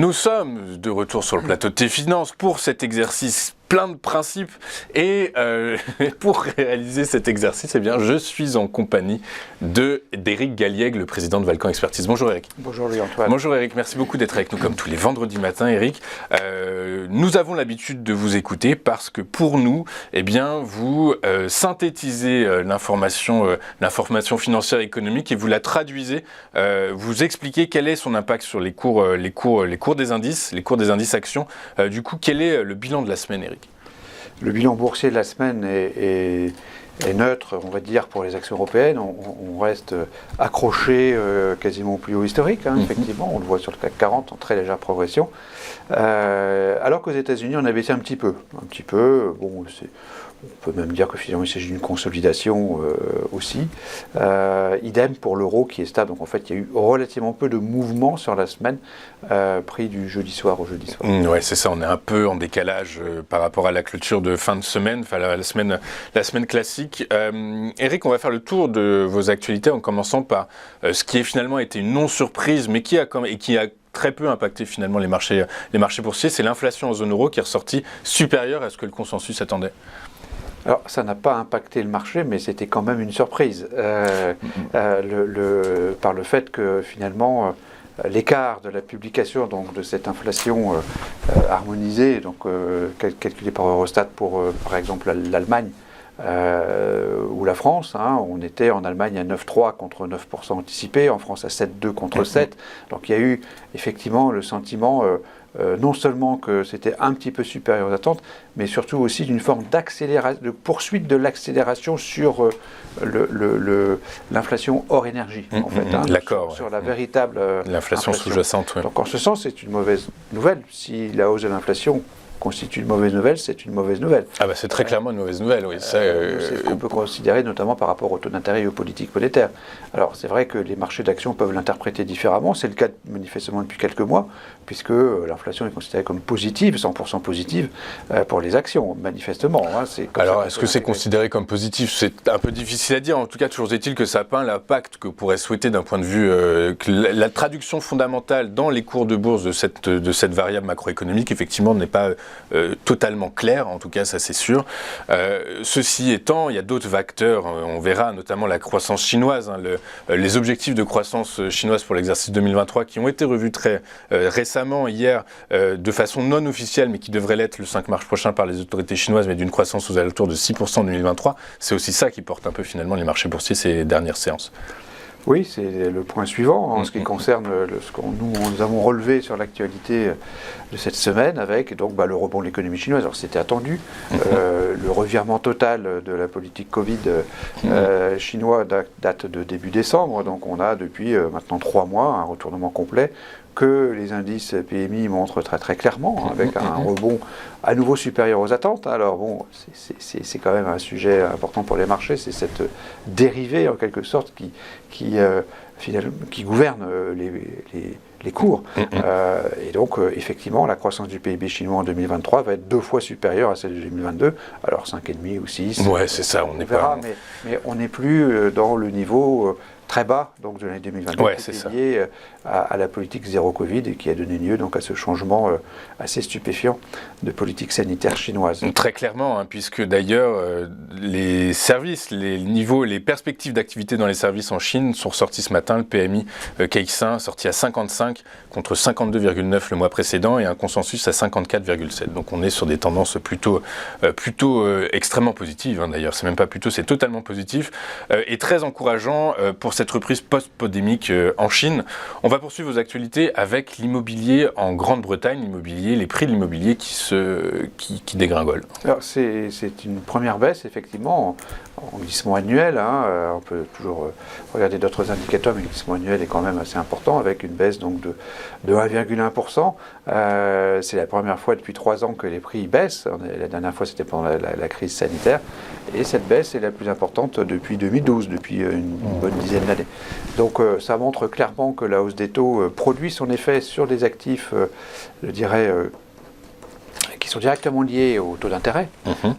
Nous sommes de retour sur le plateau de T-Finance pour cet exercice plein de principes et pour réaliser cet exercice, eh bien, je suis en compagnie d'Éric Galliègue, le président de Valcan Expertise. Bonjour Éric. Bonjour Louis-Antoine. Bonjour Éric, merci beaucoup d'être avec nous comme tous les vendredis matins Éric. Nous avons l'habitude de vous écouter parce que pour nous, eh bien, vous synthétisez l'information financière et économique et vous la traduisez, vous expliquez quel est son impact sur les cours des indices actions. Du coup, quel est le bilan de la semaine Éric ? Le bilan boursier de la semaine est neutre, on va dire, pour les actions européennes. On reste accroché quasiment au plus haut historique, effectivement. On le voit sur le CAC 40 en très légère progression. Alors qu'aux États-Unis, on a baissé un petit peu. Bon, on peut même dire que finalement il s'agit d'une consolidation aussi. Idem pour l'euro qui est stable. Donc en fait, il y a eu relativement peu de mouvements sur la semaine, pris du jeudi soir au jeudi soir. Ouais, c'est ça. On est un peu en décalage par rapport à la clôture de fin de semaine, enfin la semaine classique. Éric, on va faire le tour de vos actualités en commençant par ce qui est finalement été une non-surprise, mais qui a très peu impacté finalement les marchés boursiers. C'est l'inflation en zone euro qui est ressortie supérieure à ce que le consensus attendait. Alors, ça n'a pas impacté le marché, mais c'était quand même une surprise. Par le fait que finalement, l'écart de la publication donc, de cette inflation harmonisée, donc calculée par Eurostat pour, par exemple, l'Allemagne, ou la France, on était en Allemagne à 9,3 contre 9% anticipé, en France à 7,2 contre 7. Donc il y a eu effectivement le sentiment non seulement que c'était un petit peu supérieur aux attentes, mais surtout aussi d'une forme de poursuite de l'accélération sur l'inflation hors énergie, en fait, sur la véritable l'inflation sous-jacente. Ouais. Donc en ce sens, c'est une mauvaise nouvelle. Si la hausse de l'inflation constitue une mauvaise nouvelle, c'est une mauvaise nouvelle. Ah bah c'est très clairement une mauvaise nouvelle, oui. C'est ce qu'on peut considérer notamment par rapport au taux d'intérêt et aux politiques monétaires. Alors c'est vrai que les marchés d'actions peuvent l'interpréter différemment, c'est le cas manifestement depuis quelques mois, puisque l'inflation est considérée comme positive, 100% positive pour les actions, manifestement. Alors est-ce que c'est considéré comme positif ? C'est un peu difficile à dire, en tout cas toujours est-il que ça peint l'impact que pourrait souhaiter d'un point de vue que la traduction fondamentale dans les cours de bourse de cette variable macroéconomique, effectivement, n'est pas totalement clair, en tout cas ça c'est sûr. Ceci étant, il y a d'autres facteurs, on verra notamment la croissance chinoise, les objectifs de croissance chinoise pour l'exercice 2023 qui ont été revus très récemment hier de façon non officielle mais qui devraient l'être le 5 mars prochain par les autorités chinoises, mais d'une croissance aux alentours de 6% en 2023. C'est aussi ça qui porte un peu finalement les marchés boursiers ces dernières séances. Oui, c'est le point suivant en ce qui concerne ce que nous avons relevé sur l'actualité de cette semaine avec donc, le rebond de l'économie chinoise. Alors c'était attendu, le revirement total de la politique Covid chinois date de début décembre, donc on a depuis maintenant 3 mois un retournement complet que les indices PMI montrent très très clairement, avec un rebond à nouveau supérieur aux attentes. Alors bon, c'est quand même un sujet important pour les marchés, c'est cette dérivée en quelque sorte qui gouverne les cours. Et donc, effectivement, la croissance du PIB chinois en 2023 va être 2 fois supérieure à celle de 2022. Alors 5,5 ou 6. Ouais, c'est ça, on verra, mais on n'est plus dans le niveau très bas donc, de l'année 2022, qui est lié à la politique zéro Covid et qui a donné lieu donc, à ce changement assez stupéfiant de politique sanitaire chinoise. Très clairement, puisque d'ailleurs les services, les perspectives d'activité dans les services en Chine sont ressortis ce matin. Le PMI Caixin sorti à 55 contre 52,9 le mois précédent et un consensus à 54,7. Donc on est sur des tendances plutôt extrêmement positives. D'ailleurs, c'est même pas plutôt, c'est totalement positif et très encourageant pour cette reprise post-pandémique en Chine. On va poursuivre vos actualités avec l'immobilier en Grande-Bretagne, les prix de l'immobilier qui dégringolent. Alors c'est une première baisse, effectivement, en glissement annuel. On peut toujours regarder d'autres indicateurs, mais le glissement annuel est quand même assez important, avec une baisse donc, de 1,1%. C'est la première fois depuis 3 ans que les prix baissent. La dernière fois, c'était pendant la crise sanitaire. Et cette baisse est la plus importante depuis 2012, depuis une bonne dizaine d'années. Donc ça montre clairement que la hausse des taux produit son effet sur des actifs, je dirais, qui qui sont directement liées au taux d'intérêt,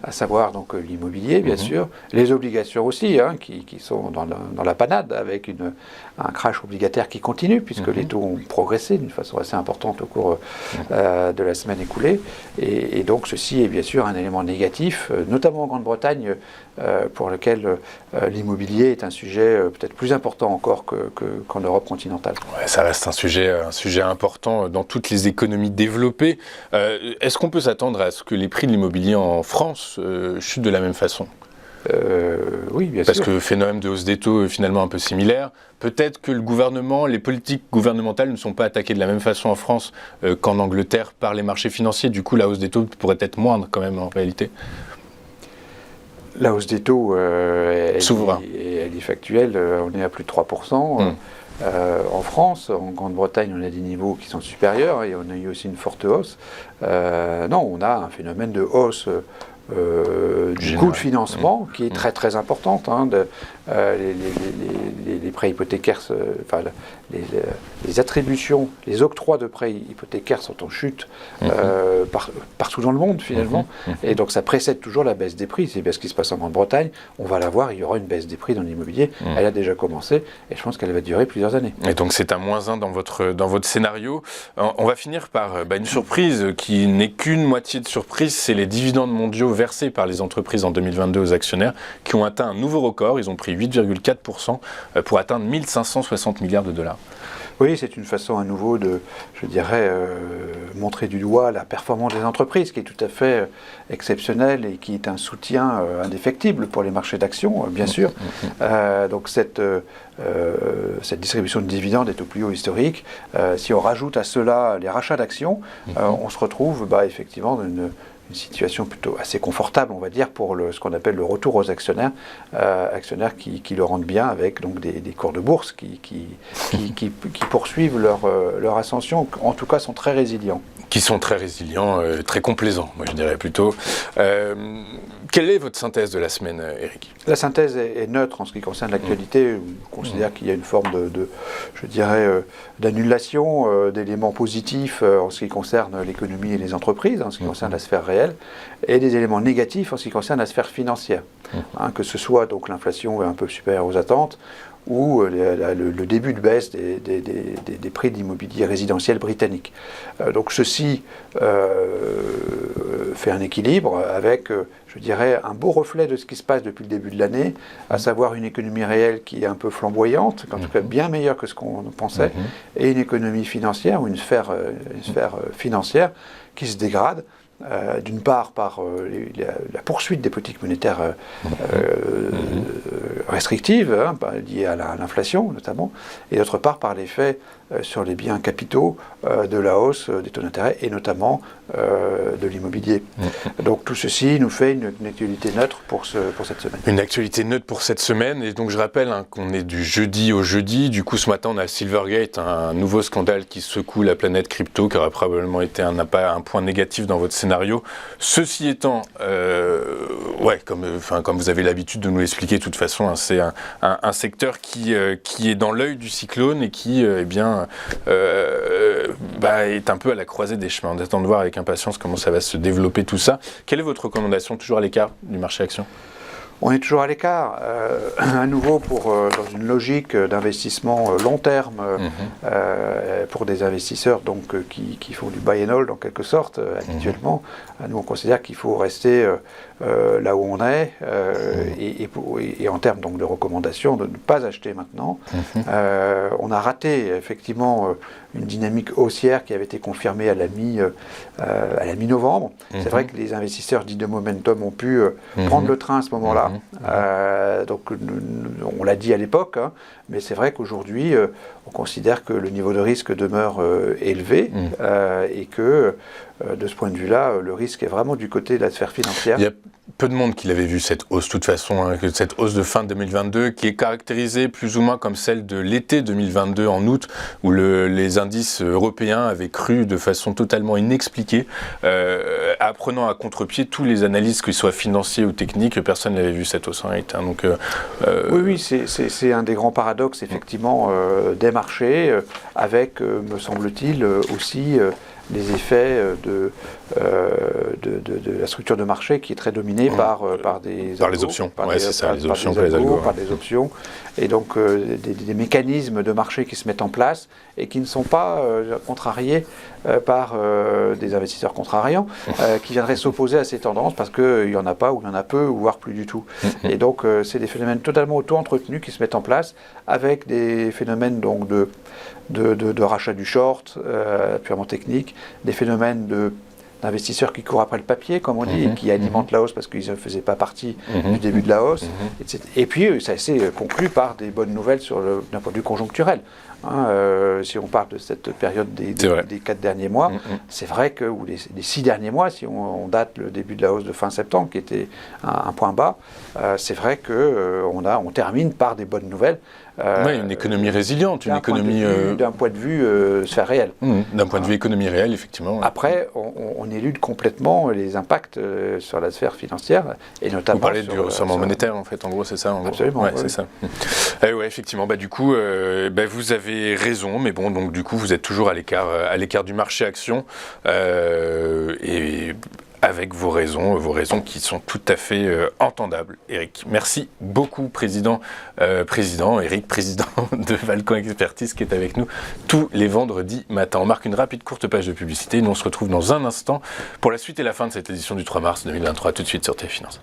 à savoir donc l'immobilier, bien sûr, les obligations aussi, qui sont dans la panade, avec un crash obligataire qui continue, puisque les taux ont progressé d'une façon assez importante au cours de la semaine écoulée. Et donc ceci est bien sûr un élément négatif, notamment en Grande-Bretagne, pour lequel l'immobilier est un sujet peut-être plus important encore qu'en Europe continentale. Ouais, ça reste un sujet important dans toutes les économies développées. Est-ce qu'on peut s'attendre à ce que les prix de l'immobilier en France chutent de la même façon ? Oui, bien sûr. Parce que phénomène de hausse des taux est finalement un peu similaire. Peut-être que les politiques gouvernementales ne sont pas attaquées de la même façon en France qu'en Angleterre par les marchés financiers. Du coup, la hausse des taux pourrait être moindre quand même en réalité. La hausse des taux, elle est factuelle. On est à plus de 3%. En France, en Grande-Bretagne, on a des niveaux qui sont supérieurs et on a eu aussi une forte hausse. Non, on a un phénomène de hausse du coût de financement qui est très très importante. Les prêts hypothécaires, les attributions, les octrois de prêts hypothécaires sont en chute partout dans le monde finalement. Et donc ça précède toujours la baisse des prix. C'est bien ce qui se passe en Grande-Bretagne. On va la voir, il y aura une baisse des prix dans l'immobilier. Elle a déjà commencé et je pense qu'elle va durer plusieurs années. Et donc c'est un -1 dans votre scénario. On va finir par une surprise qui n'est qu'une moitié de surprise, c'est les dividendes mondiaux versés par les entreprises en 2022 aux actionnaires qui ont atteint un nouveau record. Ils ont pris 8,4% pour atteindre 1560 milliards de dollars. Oui, c'est une façon à nouveau de, je dirais, montrer du doigt la performance des entreprises, qui est tout à fait exceptionnelle et qui est un soutien indéfectible pour les marchés d'actions, bien sûr. Donc cette distribution de dividendes est au plus haut historique. Si on rajoute à cela les rachats d'actions, on se retrouve effectivement dans une situation plutôt assez confortable, on va dire, pour ce qu'on appelle le retour aux actionnaires, actionnaires qui le rendent bien avec donc des cours de bourse qui poursuivent leur ascension, en tout cas sont très résilients. Qui sont très résilients, très complaisants, moi je dirais plutôt. Quelle est votre synthèse de la semaine, Eric ? La synthèse est neutre en ce qui concerne l'actualité. On considère qu'il y a une forme je dirais, d'annulation d'éléments positifs en ce qui concerne l'économie et les entreprises, en ce qui concerne la sphère réelle, et des éléments négatifs en ce qui concerne la sphère financière. Que ce soit donc l'inflation un peu supérieure aux attentes, ou le début de baisse des prix de l'immobilier résidentiel britannique. Donc ceci fait un équilibre avec, je dirais, un beau reflet de ce qui se passe depuis le début de l'année, à savoir une économie réelle qui est un peu flamboyante, en tout cas bien meilleure que ce qu'on pensait, et une économie financière, ou une sphère financière qui se dégrade. D'une part par la poursuite des politiques monétaires restrictives, liées à l'inflation notamment, et d'autre part par l'effet sur les biens capitaux de la hausse des taux d'intérêt et notamment de l'immobilier. Donc tout ceci nous fait une actualité neutre pour cette semaine. Une actualité neutre pour cette semaine, et donc je rappelle qu'on est du jeudi au jeudi. Du coup ce matin on a Silvergate, un nouveau scandale qui secoue la planète crypto, qui aurait probablement été un point négatif dans votre scénario. Ceci étant, comme vous avez l'habitude de nous l'expliquer, de toute façon, c'est un secteur qui est dans l'œil du cyclone et qui est un peu à la croisée des chemins. On attend de voir avec impatience comment ça va se développer tout ça. Quelle est votre recommandation, toujours à l'écart du marché action ? On est toujours à l'écart, à nouveau dans une logique d'investissement long terme pour des investisseurs donc, qui font du buy and hold en quelque sorte habituellement. Nous on considère qu'il faut rester là où on est et en termes donc, de recommandations de ne pas acheter maintenant. On a raté effectivement une dynamique haussière qui avait été confirmée à la mi-novembre. C'est vrai que les investisseurs dits de momentum ont pu prendre le train à ce moment-là. Donc on l'a dit à l'époque, mais c'est vrai qu'aujourd'hui on considère que le niveau de risque demeure élevé et que de ce point de vue-là, le risque est vraiment du côté de la sphère financière. Il y a peu de monde qui l'avait vu cette hausse, de toute façon, cette hausse de fin 2022, qui est caractérisée plus ou moins comme celle de l'été 2022 en août, où les indices européens avaient cru de façon totalement inexpliquée, apprenant à contre-pied tous les analyses, qu'ils soient financiers ou techniques, personne n'avait vu cette hausse en réalité. Donc, Oui, c'est un des grands paradoxes, effectivement, des marchés, avec, me semble-t-il, aussi les effets de la structure de marché qui est très dominée par des par les options. C'est ça, les options, par les algos. Par des options. Et donc des mécanismes de marché qui se mettent en place et qui ne sont pas contrariés par des investisseurs contrariants qui viendraient s'opposer à ces tendances parce qu'il n'y en a pas ou il y en a peu, ou voire plus du tout. Et donc c'est des phénomènes totalement auto-entretenus qui se mettent en place avec des phénomènes donc de rachat du short, purement technique, des phénomènes d'investisseurs qui courent après le papier, comme on dit, et qui alimentent la hausse parce qu'ils ne faisaient pas partie du début de la hausse, etc. Et puis, ça s'est conclu par des bonnes nouvelles d'un point de vue conjoncturel. Si on parle de cette période des 4 derniers mois, c'est vrai que, ou les 6 derniers mois, si on date le début de la hausse de fin septembre, qui était un point bas, c'est vrai qu'on termine par des bonnes nouvelles. Une économie résiliente, une économie... D'un point de vue sphère réelle. D'un point de vue économie réelle, effectivement. Après, on élude complètement les impacts sur la sphère financière, et notamment... Vous parlez du resserrement monétaire, en fait, en gros, c'est ça Absolument, ouais, c'est ça. Effectivement, du coup, vous avez raison, mais bon, donc du coup, vous êtes toujours à l'écart du marché action, et avec vos raisons qui sont tout à fait entendables. Eric, merci beaucoup, président Eric, président de Valcon Expertise, qui est avec nous tous les vendredis matins. On marque une rapide courte page de publicité, nous on se retrouve dans un instant pour la suite et la fin de cette édition du 3 mars 2023, tout de suite sur TF Finance.